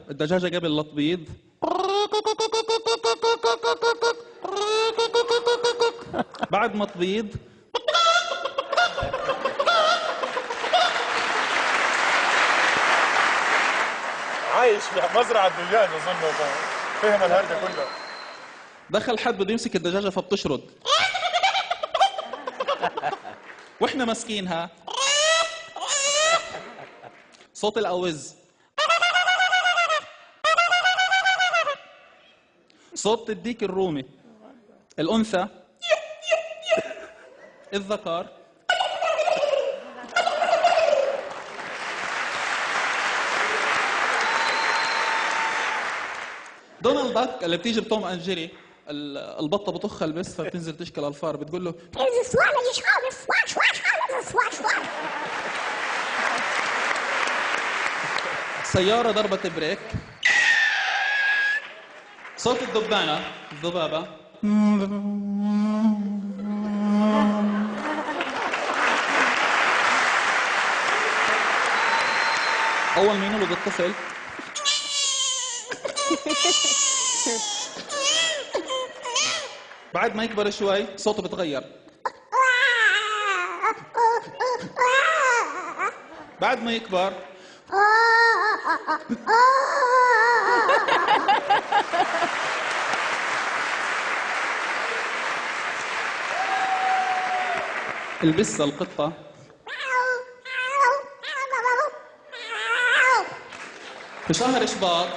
الدجاجة قبل لا تبيض بعد ما تبيض عايش في مزرعة دجاج أظن. فهم الهرجة كلها. دخل حد بده يمسك الدجاجة فبتشرد واحنا ماسكينها. صوت الأوز، صوت الديك الرومي، الأنثى، الذكر، دونالد داك اللي بتيجي بتوم اند جيري، البطه بطخها البس فبتنزل تشكل الفار، بتقول له سيارة ضربت بريك. صوت الدبانة، الذبابة، أول ما ينولد الطفل بعد ما يكبر شوي صوته بتغير. بعد ما يكبر البسة القطة في شهر شباط